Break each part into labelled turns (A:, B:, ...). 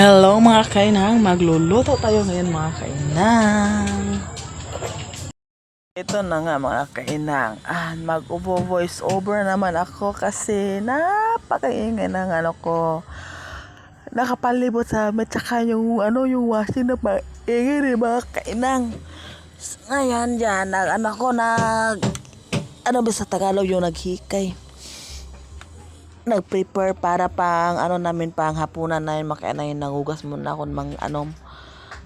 A: Hello mga kainang, magluluto tayo ngayon mga kainang. Ito na nga mga kainang, mag-voice over naman ako kasi napakaingay ng ko. Nakapalibot sa amin, tsaka yung washing na maingay rin mga kainang. Ngayon dyan, ba sa Tagalog yung naghikay. Nag-prepare para pang hapunan na yun mga kainang, nagugas muna ako ng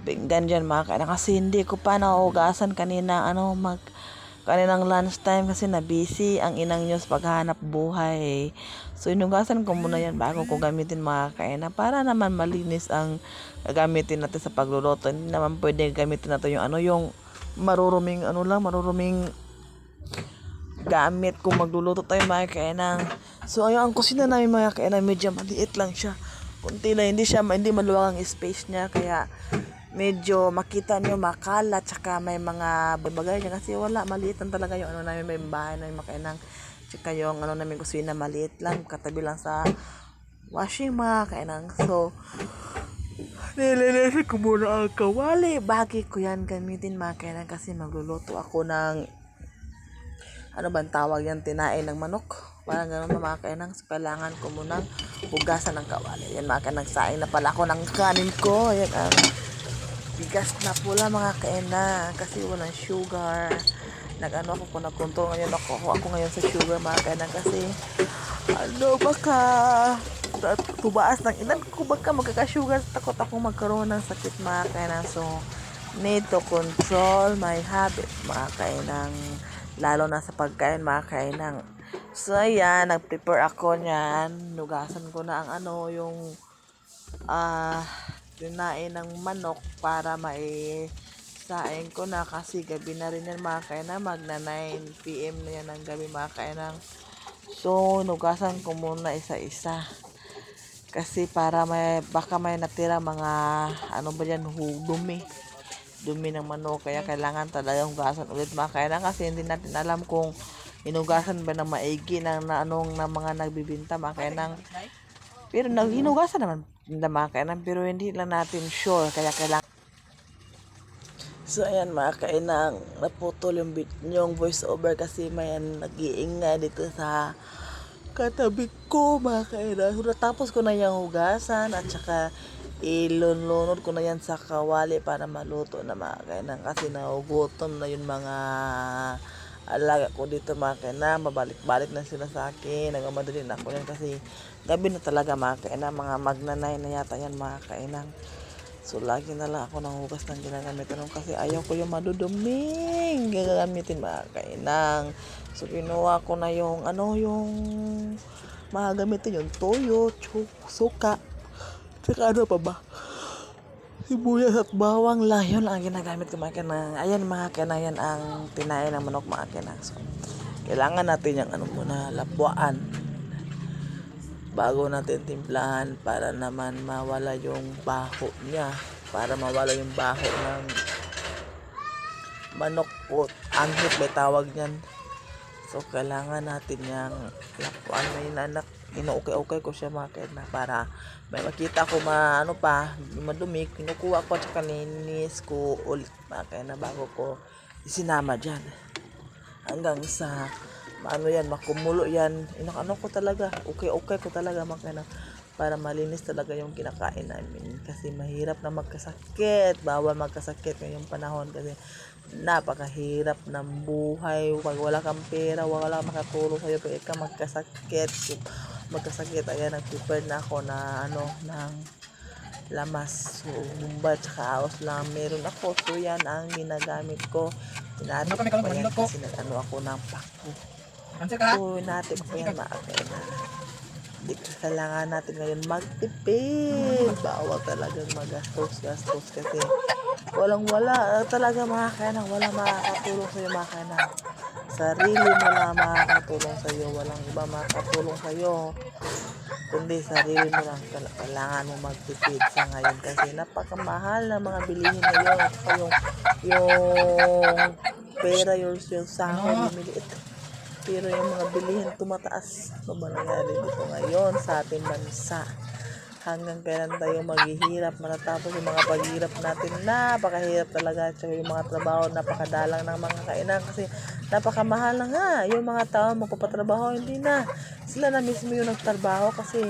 A: pinggan dyan mga kainang kasi hindi ko pa naugasan kaninang lunchtime kasi na busy ang inang news paghanap buhay. So inugasan ko muna yan bago ko gamitin mga kainang para naman malinis ang gagamitin natin sa pagluluto. Hindi naman pwede gamitin natin yung maruruming gamit kung magluluto tayo mga kainang. So ayun, ang kusina namin mga kainang medyo maliit lang siya. Kunti lang, hindi maluwag ang space niya kaya medyo makita niyo makalat tsaka may mga bagay niya kasi wala, maliit lang talaga yung namin, may bahay namin mga kainang. Tsaka yung namin kusina maliit lang, katabi lang sa washing mga kainang. So nililisin ko muna ang kawali bagi ko yan gamitin mga kainang kasi magluluto ako ng tawag yan, tinain ng manok. Parang gano'n mga kainang. So, kailangan ko munang hugasan ng kawali. Yan mga kainang, saing na pala ako ng kanin ko. Yan ang bigas na pula mga kainang kasi walang sugar. Ako nagkontrol ngayon ako ngayon sa sugar mga kainang kasi baka tubaas ng inan ko, baka magkaka-sugar, takot ako magkaroon ng sakit mga kainang. So need to control my habit mga kainang, lalo na sa pagkain mga kainang. So ayan, nag-prepare ako niyan, nugasan ko na ang yung tinain ng manok para saing ko na kasi gabi na rin yan mga kainang, magna 9 PM na yan ng gabi mga kainang. So nugasan ko muna isa-isa kasi para baka may natira mga dumi ng manok, kaya kailangan talaga hugasan ulit mga kainang kasi hindi natin alam kung hinugasan ba ng maigi ng mga nagbibinta mga kainang. Pero hinugasan naman mga kainang, pero hindi lang natin sure kaya kailangan. So ayan mga kainang, naputol yung voice over kasi may nag-iingay dito sa katabi ko mga kainang. So natapos ko na yung hugasan at saka ilunod ko na yan sa kawali para maluto na mga kainang kasi nagugutom na yung mga alaga ko dito mga kainang. Mabalik-balik na sila sa akin, nagamadali na ako yan kasi gabi na talaga mga kainang, mga magnanay na yata yan mga kainang. So lagi na lang ako ng hugas ng ginagamitan kasi ayaw ko yung maduduming gagamitin mga kainang. So kinuha ko na yung mga gamitin, yung toyo, suka, saka pa ba, sibuyas at bawang lang. Yun ang ginagamit ko mga kainang. Ayan mga kainang, yan ang tinain ng manok mga kainang. So kailangan natin yung muna lapuan bago natin timplahan para naman mawala yung baho niya, para mawala yung baho ng manok o anghit may tawag niyan. So kailangan natin yung lapuan na yun anak. Inuukay-ukay ko siya mga kainang para may makita ko madumi, kinukuha ko at kaninis ko ulit mga kainang bago ko isinama dyan hanggang sa makumulo yan. Ko talaga, okay ko talaga mga para malinis talaga yung kinakain namin kasi mahirap na magkasakit, bawal magkasakit ngayong panahon kasi napakahirap ng buhay. Pag wala kang pera, wala makatulong sa'yo pag ikaw magkasakit. Ayan, nag-prepare na ako na ng lamas, so bumba tsaka aos lang meron ako. So yan ang ginagamit ko, tinatik ko yan kasi ako ng pako. So natin ko yan mga kainang. Kailangan natin ngayon magtipid, bawal talagang magastos kasi wala talaga mga kainang, wala makakatulong sa'yo mga kainang. Sarili mo lang makakatulong sa'yo, walang iba makakatulong sa'yo kundi sarili mo lang. Kailangan mo magtipid sa ngayon kasi napakamahal na mga bilihin ngayon at yung pera, yung sahod lumiliit, pero yung mga bilihin tumataas. Ano ba nangyari dito ngayon sa ating bansa? hanggang kailan tayo maghihirap, matatapos yung mga paghihirap natin. Napakahirap talaga. Tsaka yung mga trabaho, napakadalang ng mga kainan kasi napakamahal na nga. Yung mga tao magpapatrabaho, hindi na. Sila na mismo yung nagtrabaho kasi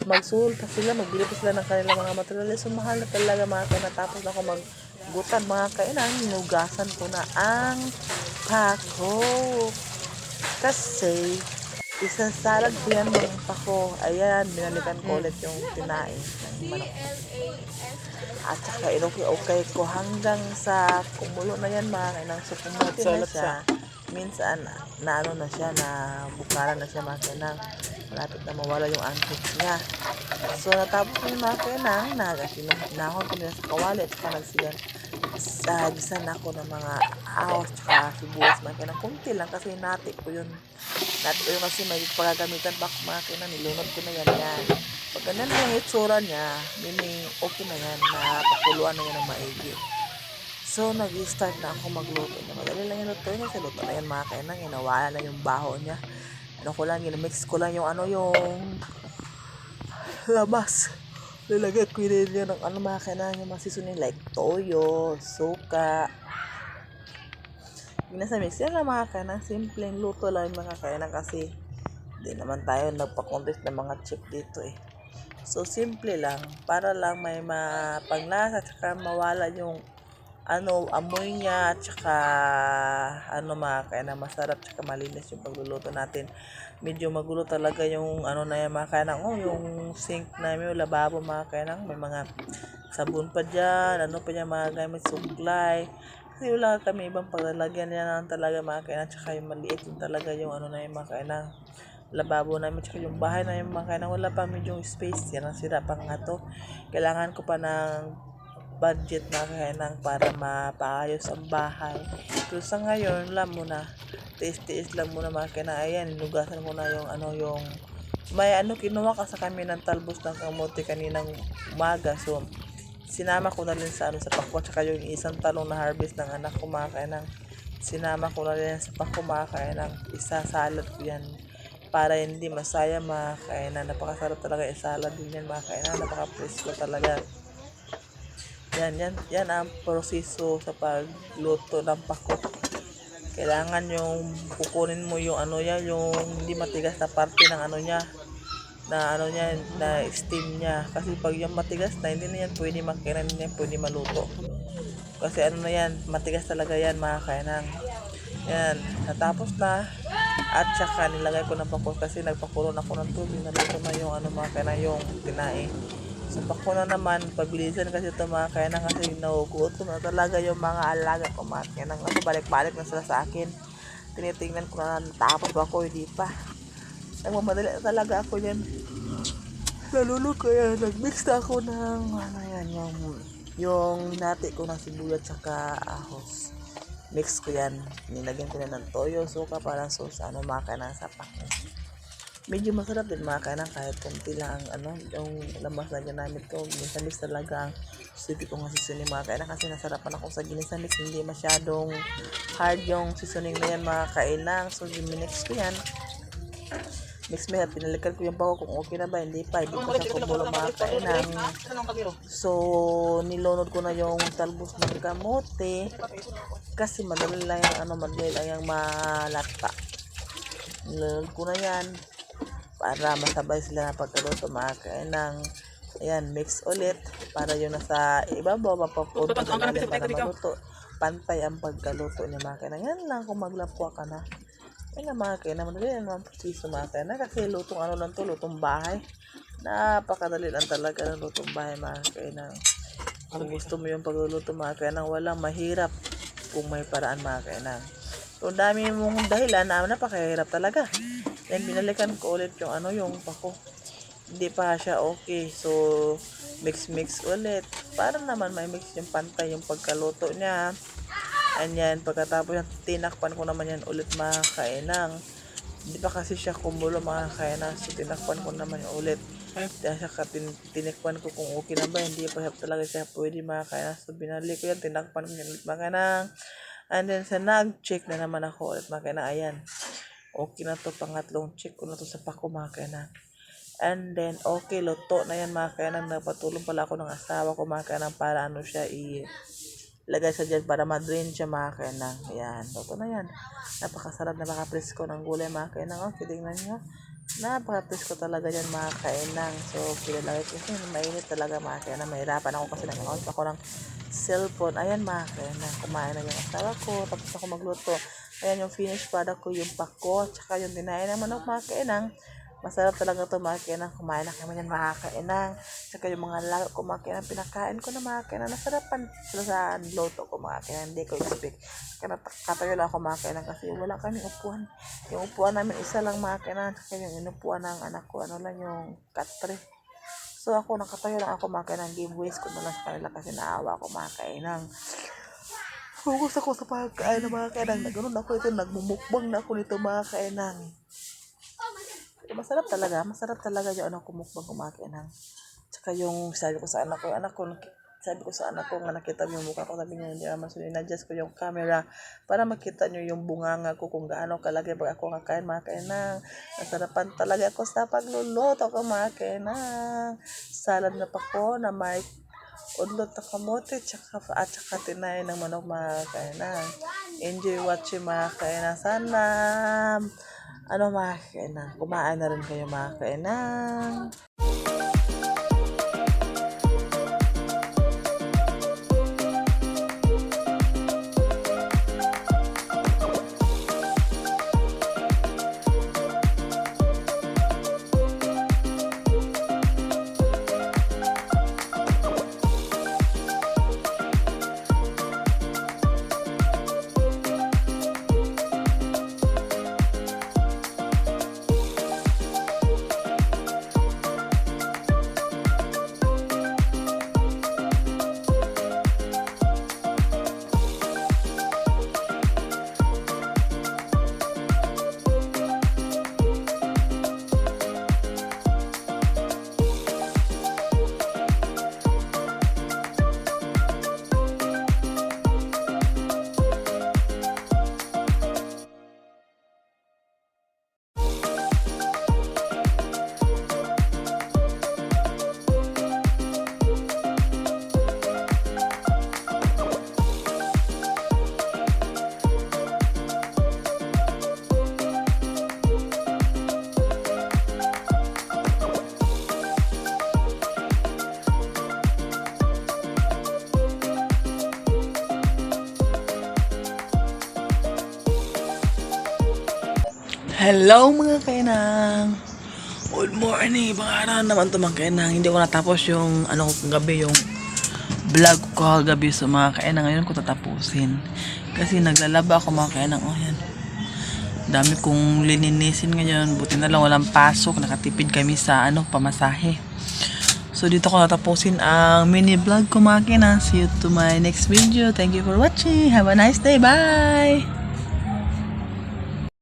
A: magsuhol pa sila, magbili pa sila ng kanilang mga materials. So mahal na talaga mga kainan. Tapos ako maggutan mga kainan, hinugasan ko na ang pako. Kasi isang salad ko yan mga pako. Ayan, binalikan ko ulit yung tinae ng manok. At saka okay ko hanggang sa kumulo na yan mga kainang. So kumulo na siya. Minsan na ano na siya, na bukaran na siya mga kainang. Malapit na mawala yung angkit niya. So natapos ko yung mga kainang, nahon ko nila sa kawali at saka nagsiyan. Gisan ako ng mga ahos tsaka sibuyas mga kainang. Kunti lang kasi nati ko yun. Nati ko yun kasi may pagagamitan pa ako mga kainang. Nilunod ko na yan. Pag ganyan na yung itsura niya, meaning okay na yan, na pakuluan na yan ng maigi. So, nag-start na ako magluto. Madali lang yung luto niya. Sa luto na yan mga kainang. Inawala na yung baho niya. Ginamix ko lang yung labas. Nilagay ko yun niya ng mga kainang, yung mga seasoning like toyo, suka. Ginasa-mix yan lang mga kainang. Simpleng luto lang yung mga kainang kasi hindi naman tayo nagpa-contest ng mga chip dito eh. So, simple lang. Para lang may mapanglasa tsaka mawala yung amoy niya tsaka mga kainang masarap tsaka malinis yung pagluluto natin. Medyo magulo talaga yung na yan mga kainang. Yung sink namin, yung lababo mga kainang. May mga sabon pa dyan, pa dyan mga gamit suklay. Kasi wala kami ibang paglalagyan yan talaga mga kainang. Tsaka yung maliit yung talaga yung na yan mga kainang. Lababo namin tsaka yung bahay na yung mga kainang, wala pa medyo space. Yan ang sira pa nga to. Kailangan ko pa ng budget na kainang para mapaayos ang bahay. Pero sa ngayon, wala muna. Tiis-tiis lang muna mga kainang. Ayan, hinugasan ko na yung may kinuha ka sa kami ng talbos ng kamote kaninang umaga. So, sinama ko na rin sa pakwa tsaka yung isang talong na harvest ng anak ko mga kainang. Sinama ko na rin sa pakwa mga kainang. Isa salad ko yan para hindi masaya mga kainan. Napakasarap talaga salad din yan mga kainan. Napaka-presko talaga. Yan ang proseso sa pagluto ng pako. Kailangan yung kukunin mo yung yung hindi matigas na parte ng na steam niya. Kasi pag yung matigas na, hindi na yan pwede makainan, hindi yan pwede maluto. Kasi matigas talaga yan mga kainan. Yan, natapos na. At saka nilagay ko ng pako kasi nagpakulo na ako ng tubig. Naluto na yung mga kainan yung tinae. Sa pako na naman, pabilisan kasi ito mga kainan kasi nahugutom na talaga yung mga alaga ko mga kainan. Balik-balik na sila sa akin. Tinitingnan ko na natapos ba ako, hindi pa. Nagmamadali na talaga ako yan. Nalulo kaya nagmix na ako ng yung nati ko ng sibuyas tsaka ahos. Mix ko yan. Nilagyan ko na ng toyo, suka, parang sauce, mga kainan sa pako. Medyo masarap din mga kainan kahit konti lang yung lamas na ginamit ko. Ginisa-mix talaga ang suki ko nga seasoning mga kainan kasi nasarapan ako sa ginisa-mix. Hindi masyadong hard yung seasoning na yan mga kainan. So, minix ko yan. Mix me at pinalikan ko yung pako kung okay na ba, hindi pa. Hindi pa siya kumulo mga kainan. So, nilunod ko na yung talbos ng kamote. Kasi madali lang yung malata. Nilunod ko na yan para masabay sila na pagkaluto mga kainang. Ayan, mix ulit para yung nasa ibabaw mapapunta sa lalim para maluto. Pantay ang pagkaluto niya mga kainang. Yan lang kung maglapwa ka na. Yan lang mga kainang. Madali lang naman proseso mga kainang. Kasi lutong lang to, lutong bahay. Napakadali lang talaga ng lutong bahay mga kainang. Kung gusto mo yung pagluluto mga kainang, walang mahirap kung may paraan mga kainang. So, dami mong dahilan na napakahirap talaga. Then, binalikan ko ulit yung pako. Hindi pa siya okay. So, mix ulit. Para naman may mix yung pantay yung pagkaluto niya. Anyan, pagkatapos yung tinakpan ko naman yan ulit mga kainang. Hindi pa kasi siya kumulo mga kainang. So, tinakpan ko naman ulit. Dahil siya tinikpan ko kung okay na ba. Hindi pa talaga siya pwede mga kainang. So, binalik ko yan. Tinakpan ko yan ulit mga kainang. And then, sa nag-check na naman ako ulit mga kainang. Ayan. Okay na to, pangatlong check ko na to sa pako mga kainang. And then, okay, luto na yan mga kainang. Napatulong pala ako ng asawa ko mga kainang para ano siya ilagay sa dyan para ma-drain siya mga kainang. Ayan, luto na yan. Napakasarap, napaka-presko ng gulay mga kainang. Okay, tingnan nyo. Napaka-presko talaga yan mga kainang. So, pinalagay ko kasi mainit talaga mga kainang. Mahirapan ako kasi nag-on ako ng cellphone. Ayan mga kainang, kumain na yung asawa ko. Tapos ako magluto. Ayan yung finished product ko, yung pako, tsaka yung dinain ng manok mga kainang. Masarap talaga ito mga kainang. Kumain na kami yan mga kainang. Tsaka yung mga lago ko mga kainang, pinakain ko na mga kainang. Nasarapan sila sa loto ko mga kainang. Hindi ko expect. Kaya nakatayo lang ako mga kainang kasi wala kaming upuan. Yung upuan namin isa lang mga kainang. Tsaka yung inupuan ng anak ko, ano lang yung katre. So ako nakatayo lang ako mga kainang. Game waste ko na lang sa kanila kasi naawa ako mga kainang. Focus ako sa pagkain ng mga kainang. Naganoon ako ito. Nagmumukbang na ako nito mga kainang. Masarap talaga yung ano kumukbang kumakainang. Tsaka yung sabi ko sa anak ko, nga nakita mo yung mukha ko, sabi niya, hindi naman, so in-adjust ko yung camera para makita nyo yung bunganga ko kung gaano kalagay pag ako kakain mga kainang. Nasarapan talaga ako sa pagluluto ko mga kainang. Salad na pako na may udlot na kamote, tsaka tinay ng manok mga kainang. Enjoy watching mga kainang. Sana mga kainang, kumain na rin kayo mga kainang. Hello mga kainang! Good morning! Mga araw naman ito mga kainang. Hindi ko natapos yung gabi, yung vlog ko kagabi sa mga kainang. Ngayon ko tatapusin. Kasi naglalaba ako mga kainang. Oh yan. Dami kong lininisin ngayon. Buti na lang walang pasok. Nakatipid kami sa pamasahe. So dito ko natapusin ang mini vlog ko mga kainang. See you to my next video. Thank you for watching. Have a nice day. Bye!